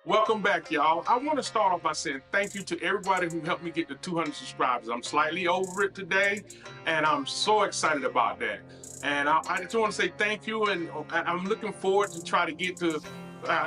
Welcome back, y'all. I want to start off by saying thank you to everybody who helped me get to 200 subscribers. I'm slightly over it today, and I'm so excited about that. And I just want to say thank you, and I'm looking forward to try to get to,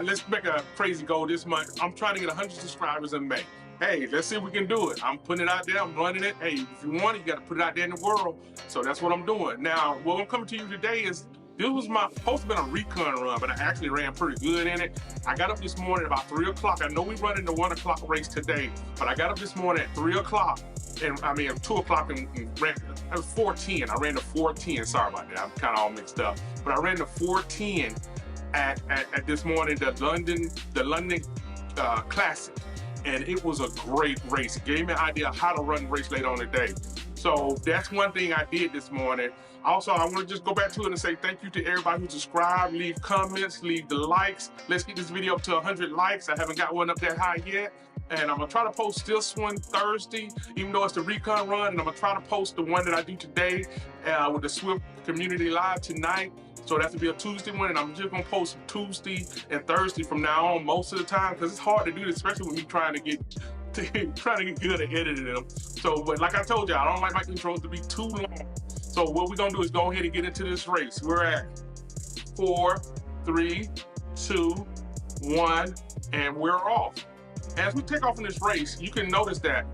let's make a crazy goal this month. I'm trying to get 100 subscribers in May. Hey, let's see if we can do it. I'm putting it out there. I'm running it. Hey, if you want it, you got to put it out there in the world. So that's what I'm doing. Now, what I'm coming to you today is this was supposed to be a Recon run, but I actually ran pretty good in it. I got up this morning about 3 o'clock. I know we run in the 1 o'clock race today, but I got up this morning at 3 o'clock, and I mean 2 o'clock and ran. It was 4:10. I ran the 4:10. Sorry about that. I'm kind of all mixed up, but I ran the 4:10 at this morning, the London Classique, and it was a great race. It gave me an idea of how to run the race later on today. So that's one thing I did this morning. Also, I want to just go back to it and say thank you to everybody who subscribed, leave comments, leave the likes. Let's get this video up to 100 likes. I haven't got one up that high yet. And I'm going to try to post this one Thursday, even though it's the Recon run. And I'm going to try to post the one that I do today with the Swift Community Live tonight. So that will be a Tuesday one, and I'm just gonna post Tuesday and Thursday from now on most of the time, because it's hard to do this, especially with me trying to get good at editing them. So, but like I told you, I don't like my intros to be too long. So what we're gonna do is go ahead and get into this race. We're at 4, 3, 2, 1, and we're off. As we take off in this race, you can notice that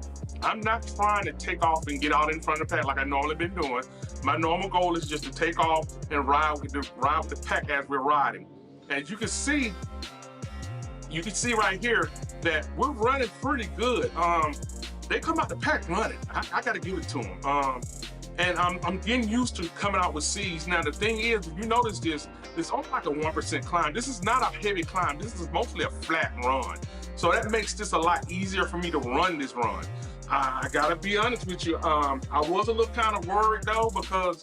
I'm not trying to take off and get out in front of the pack like I normally been doing. My normal goal is just to take off and ride with the pack as we're riding. As you can see right here that we're running pretty good. They come out the pack running. I got to give it to them. And I'm getting used to coming out with C's. Now the thing is, if you notice this, it's only like a 1% climb. This is not a heavy climb. This is mostly a flat run. So that makes this a lot easier for me to run this run. I gotta be honest with you. I was a little kind of worried though, because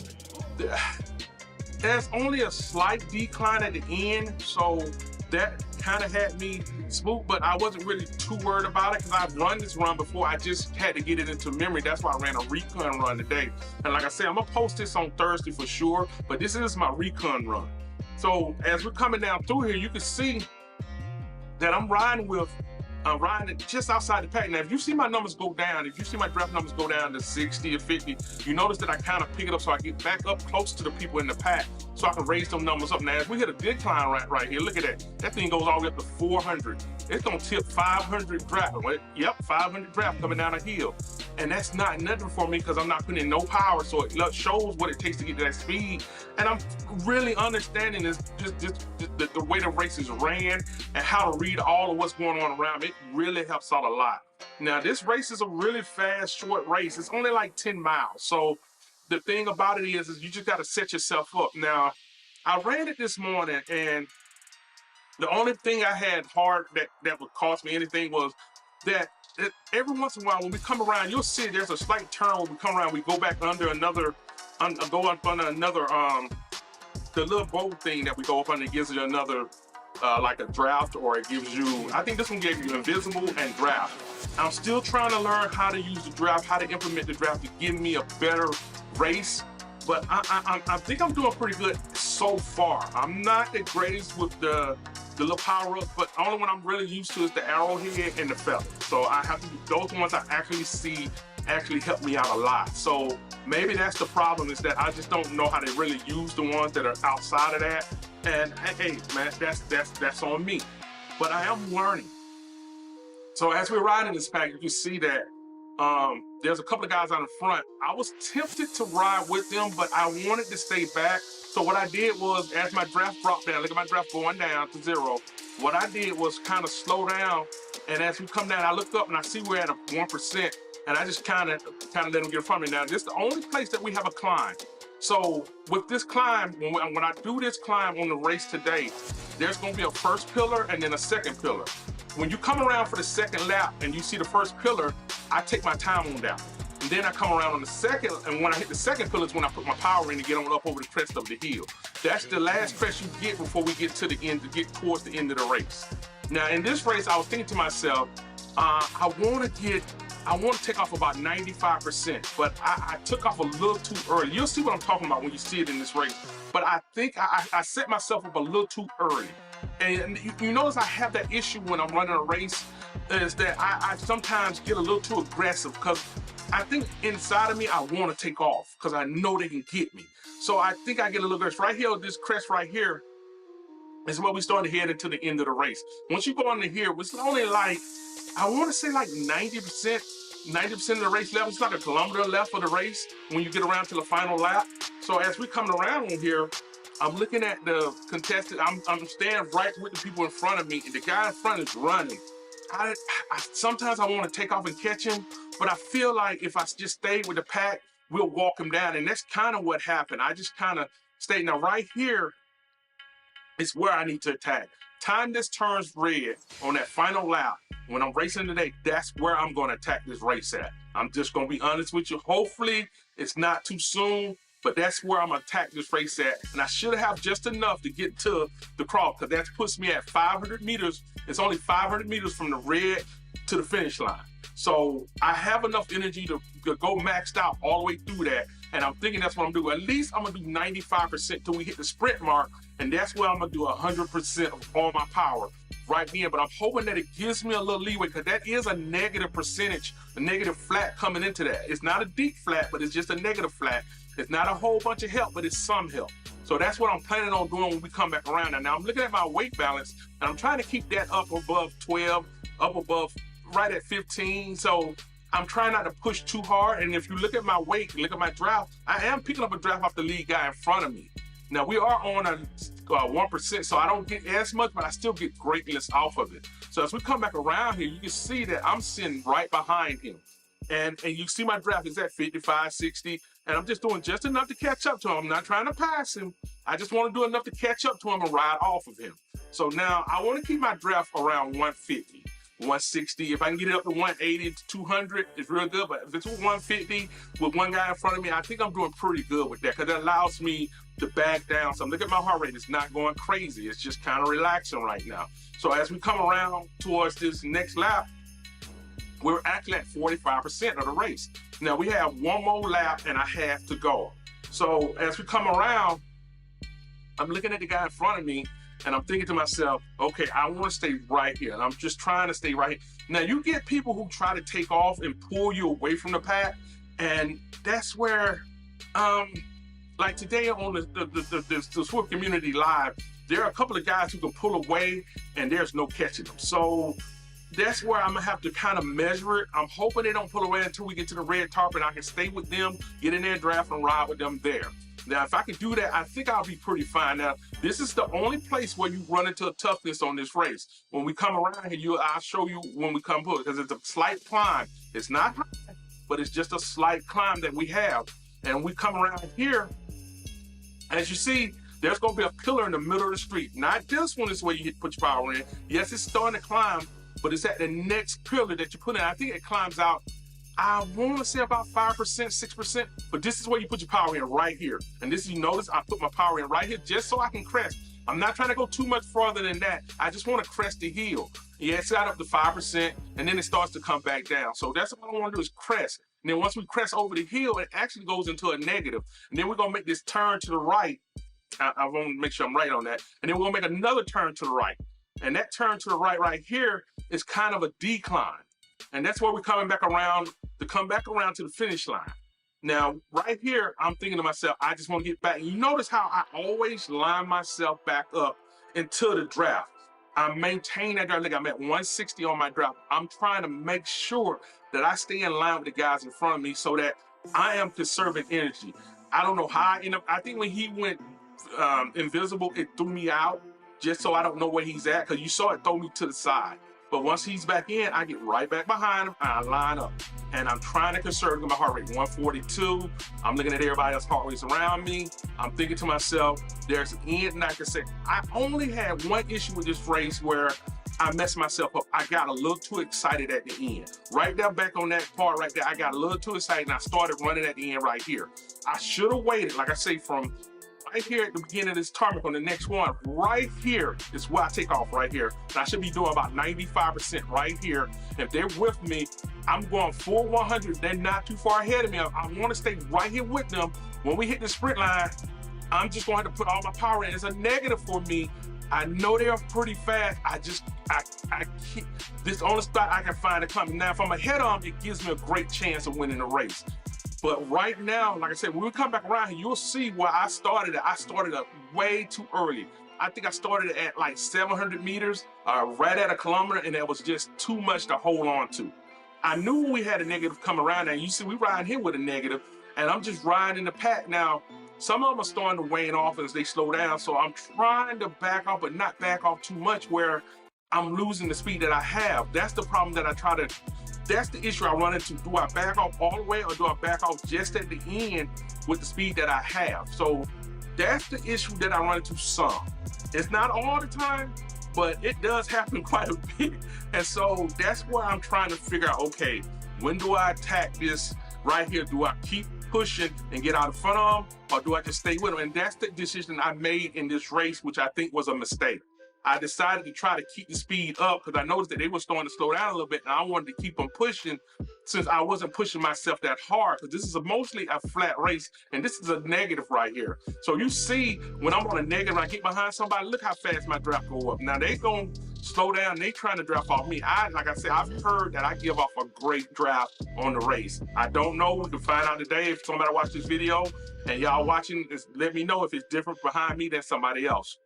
there's only a slight decline at the end, so that kind of had me spooked, but I wasn't really too worried about it because I've run this run before. I just had to get it into memory. That's why I ran a Recon run today. And like I said, I'm gonna post this on Thursday for sure, but this is my Recon run. So as we're coming down through here, you can see that I'm riding just outside the pack. Now, if you see my numbers go down, if you see my draft numbers go down to 60 or 50, you notice that I kind of pick it up so I get back up close to the people in the pack so I can raise them numbers up. Now, as we hit a good climb right here, look at that. That thing goes all the way up to 400. It's gonna tip 500 draft. Yep, 500 draft coming down a hill. And that's not nothing for me because I'm not putting in no power, so it shows what it takes to get to that speed. And I'm really understanding this, just the way the races ran and how to read all of what's going on around me. It really helps out a lot. Now, this race is a really fast, short race. It's only like 10 miles. So the thing about it is you just got to set yourself up. Now, I ran it this morning, and the only thing I had hard that would cost me anything was that every once in a while when we come around, you'll see there's a slight turn when we come around, we go back under another, go up under another, the little bolt thing that we go up under gives you another, like a draft, or it gives you, I think this one gave you invisible and draft. I'm still trying to learn how to use the draft, how to implement the draft to give me a better race, but I think I'm doing pretty good so far. I'm not the greatest with the little power up, but the only one I'm really used to is the arrowhead and the feather. So I have to, those ones I actually see actually help me out a lot. So maybe that's the problem, is that I just don't know how to really use the ones that are outside of that. And hey, man, that's on me. But I am learning. So as we're riding this pack, you can see that there's a couple of guys out in front. I was tempted to ride with them, but I wanted to stay back. So what I did was, as my draft dropped down, look at my draft going down to 0. What I did was kind of slow down, and as we come down, I look up and I see we're at a 1%, and I just kind of let them get in front of me. Now, this is the only place that we have a climb. So with this climb, when I do this climb on the race today, there's going to be a first pillar and then a second pillar. When you come around for the second lap and you see the first pillar, I take my time on down. And then I come around on the second, and when I hit the second pillar is when I put my power in to get on up over the crest of the hill. That's the last crest you get before we get to the end, to get towards the end of the race. Now in this race, I was thinking to myself, I want to take off about 95%, but I took off a little too early. You'll see what I'm talking about when you see it in this race. But I think I set myself up a little too early. And you notice I have that issue when I'm running a race, is that I sometimes get a little too aggressive because I think inside of me I want to take off because I know they can get me. So I think I get a little aggressive. Right here, this crest right here is where we start to head into the end of the race. Once you go on to here, it's only like, I want to say like 90%, 90% of the race left. It's like a kilometer left for the race when you get around to the final lap. So as we come around on here, I'm looking at the contestant. I'm standing right with the people in front of me, and the guy in front is running. Sometimes I want to take off and catch him, but I feel like if I just stay with the pack, we'll walk him down, and that's kind of what happened. I just kind of stayed. Now right here is where I need to attack. Time this turns red on that final lap, when I'm racing today, that's where I'm going to attack this race at. I'm just going to be honest with you. Hopefully it's not too soon, but that's where I'm going to attack this race at. And I should have just enough to get to the cross, because that puts me at 500 meters. It's only 500 meters from the red to the finish line. So I have enough energy to go maxed out all the way through that. And I'm thinking that's what I'm doing. At least I'm going to do 95% till we hit the sprint mark. And that's where I'm going to do 100% of all my power right then. But I'm hoping that it gives me a little leeway, because that is a negative percentage, a negative flat coming into that. It's not a deep flat, but it's just a negative flat. It's not a whole bunch of help, but it's some help. So that's what I'm planning on doing when we come back around. Now I'm looking at my weight balance, and I'm trying to keep that up above 12, up above right at 15. So I'm trying not to push too hard. And if you look at my weight, look at my draft, I am picking up a draft off the lead guy in front of me. Now we are on a 1%, so I don't get as much, but I still get greatness off of it. So as we come back around here, you can see that I'm sitting right behind him. And you see my draft is at 55, 60, and I'm just doing just enough to catch up to him. I'm not trying to pass him. I just want to do enough to catch up to him and ride off of him. So now I want to keep my draft around 150. 160. If I can get it up to 180 to 200, it's real good. But if it's 150 with one guy in front of me, I think I'm doing pretty good with that, because that allows me to back down. So look at my heart rate. It's not going crazy. It's just kind of relaxing right now. So as we come around towards this next lap, we're actually at 45% of the race. Now we have one more lap and a half to go. So as we come around, I'm looking at the guy in front of me, and I'm thinking to myself, okay, I want to stay right here. And I'm just trying to stay right here. Now, you get people who try to take off and pull you away from the pack. And that's where, like today on the Swift Community Live, there are a couple of guys who can pull away and there's no catching them. So that's where I'm going to have to kind of measure it. I'm hoping they don't pull away until we get to the red tarp, and I can stay with them, get in their draft, and ride with them there. Now, if I can do that, I think I'll be pretty fine. Now, this is the only place where you run into a toughness on this race. When we come around here, I'll show you when we come pull, because it's a slight climb. It's not high, but it's just a slight climb that we have. And we come around here, as you see, there's going to be a pillar in the middle of the street. Not this one is where you put your power in. Yes, it's starting to climb, but it's at the next pillar that you put in. I think it climbs out, I want to say about 5%, 6%, but this is where you put your power in right here. And this, you notice I put my power in right here just so I can crest. I'm not trying to go too much farther than that. I just want to crest the hill. Yeah, it's got up to 5%, and then it starts to come back down. So that's what I want to do, is crest. And then once we crest over the hill, it actually goes into a negative. And then we're going to make this turn to the right. I want to make sure I'm right on that. And then we're going to make another turn to the right. And that turn to the right here is kind of a decline. And that's where we're coming back around to come back around to the finish line. Now, right here, I'm thinking to myself, I just want to get back. And you notice how I always line myself back up into the draft. I maintain that draft. Look, I'm at 160 on my draft. I'm trying to make sure that I stay in line with the guys in front of me so that I am conserving energy. I don't know how I end up. I think when he went invisible, it threw me out just so I don't know where he's at, because you saw it throw me to the side. But once he's back in, I get right back behind him, and I line up. And I'm trying to conserve my heart rate, 142. I'm looking at everybody else's heart rates around me. I'm thinking to myself, there's an end, and I can say, I only had one issue with this race where I messed myself up. I got a little too excited at the end. Right there, back on that part right there, I got a little too excited, and I started running at the end right here. I should have waited, like I say, from right here at the beginning of this tarmac on the next one, right here is where I take off right here. And I should be doing about 95% right here. If they're with me, I'm going full 100. They're not too far ahead of me. I want to stay right here with them. When we hit the sprint line, I'm just going to put all my power in. It's a negative for me, I know they're pretty fast. I can't, this is the only spot I can find it coming. Now, if I'm ahead of them, it gives me a great chance of winning the race. But right now, like I said, when we come back around here, you'll see where I started at. I started up way too early. I think I started at like 700 meters, right at a kilometer, and that was just too much to hold on to. I knew we had a negative come around, and you see we riding here with a negative, and I'm just riding in the pack. Now, some of them are starting to wane off as they slow down, so I'm trying to back off, but not back off too much where I'm losing the speed that I have. That's the problem that that's the issue I run into. Do I back off all the way, or do I back off just at the end with the speed that I have? So that's the issue that I run into some. It's not all the time, but it does happen quite a bit. And so that's where I'm trying to figure out, okay, when do I attack this right here? Do I keep pushing and get out in front of them, or do I just stay with them? And that's the decision I made in this race, which I think was a mistake. I decided to try to keep the speed up because I noticed that they were starting to slow down a little bit, and I wanted to keep them pushing since I wasn't pushing myself that hard, because this is mostly a flat race, and this is a negative right here. So you see, when I'm on a negative, I get behind somebody, look how fast my draft go up. Now they gonna slow down, they trying to draft off me. Like I said, I've heard that I give off a great draft on the race. I don't know, we can find out today if somebody watch this video, and y'all watching, let me know if it's different behind me than somebody else.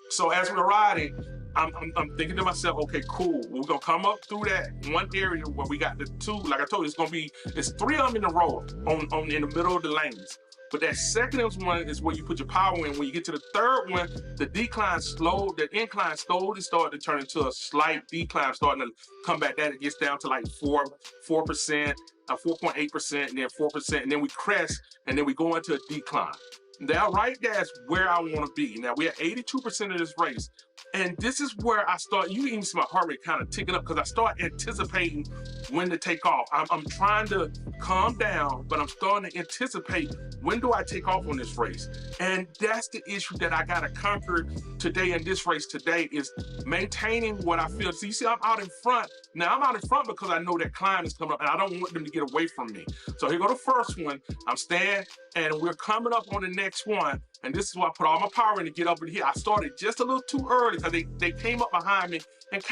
So as we're riding, I'm thinking to myself, okay, cool. We're gonna come up through that one area where we got the two. Like I told you, it's three of them in a row in the middle of the lanes. But that second one is where you put your power in. When you get to the third one, the incline slowly started to turn into a slight decline, starting to come back down. It gets down to like 4%, 4.8%, and then 4%, and then we crest, and then we go into a decline. Now, right there is where I want to be. Now, we're at 82% of this race. And this is where I start, you even see my heart rate kind of ticking up because I start anticipating when to take off. I'm trying to calm down, but I'm starting to anticipate when do I take off on this race. And that's the issue that I got to conquer today in this race today, is maintaining what I feel. So you see, I'm out in front. Now, I'm out in front because I know that climb is coming up, and I don't want them to get away from me. So here go the first one. I'm staying, and we're coming up on the next one. And this is why I put all my power in to get up in here. I started just a little too early because they came up behind me, and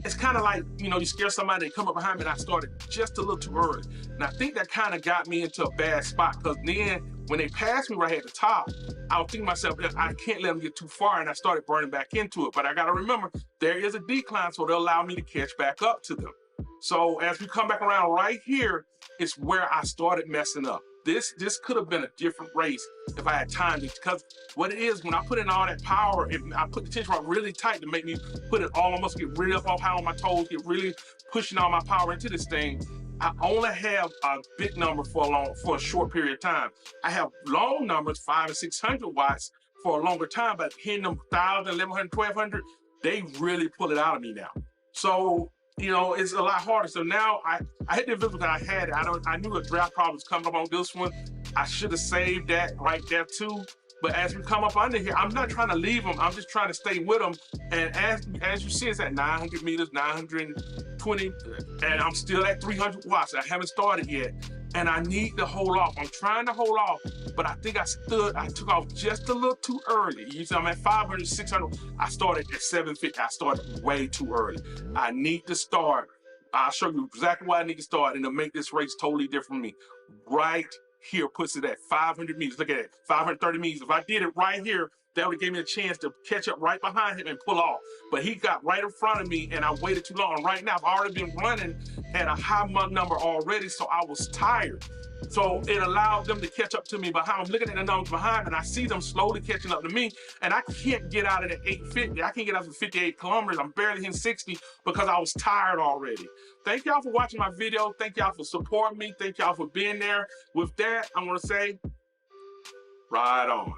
it's kind of like, you know, you scare somebody, they come up behind me, and I started just a little too early. And I think that kind of got me into a bad spot, because then when they passed me right at the top, I was thinking to myself, I can't let them get too far, and I started burning back into it. But I got to remember, there is a decline, so they'll allow me to catch back up to them. So as we come back around right here, it's where I started messing up. This could have been a different race if I had time, because what it is, when I put in all that power, I put the tension rod really tight to make me put it all, almost get really up off high on my toes, get really pushing all my power into this thing. I only have a big number for a short period of time. I have long numbers, 500 and 600 watts for a longer time, but hitting them 1,000, 1,100, 1,200, they really pull it out of me now. So, you know, it's a lot harder. So now I hit the invisible that I had it. I knew a draft problem was coming up on this one. I should have saved that right there too. But as we come up under here, I'm not trying to leave them. I'm just trying to stay with them. And as you see, it's at 900 meters, 920, and I'm still at 300 watts. I haven't started yet. And I need to hold off. I'm trying to hold off, but I think I took off just a little too early. You see, I'm at 500, 600. I started at 750. I started way too early. I need to start. I'll show you exactly why I need to start, and to make this race totally different from me. Right here puts it at 500 meters. Look at it, 530 meters. If I did it right here, that would give me a chance to catch up right behind him and pull off. But he got right in front of me, and I waited too long. And right now, I've already been running at a high number already, so I was tired. So it allowed them to catch up to me behind. I'm looking at the numbers behind, and I see them slowly catching up to me, and I can't get out of the 850. I can't get out to 58 kilometers. I'm barely hitting 60 because I was tired already. Thank y'all for watching my video. Thank y'all for supporting me. Thank y'all for being there. With that, I'm going to say, ride on.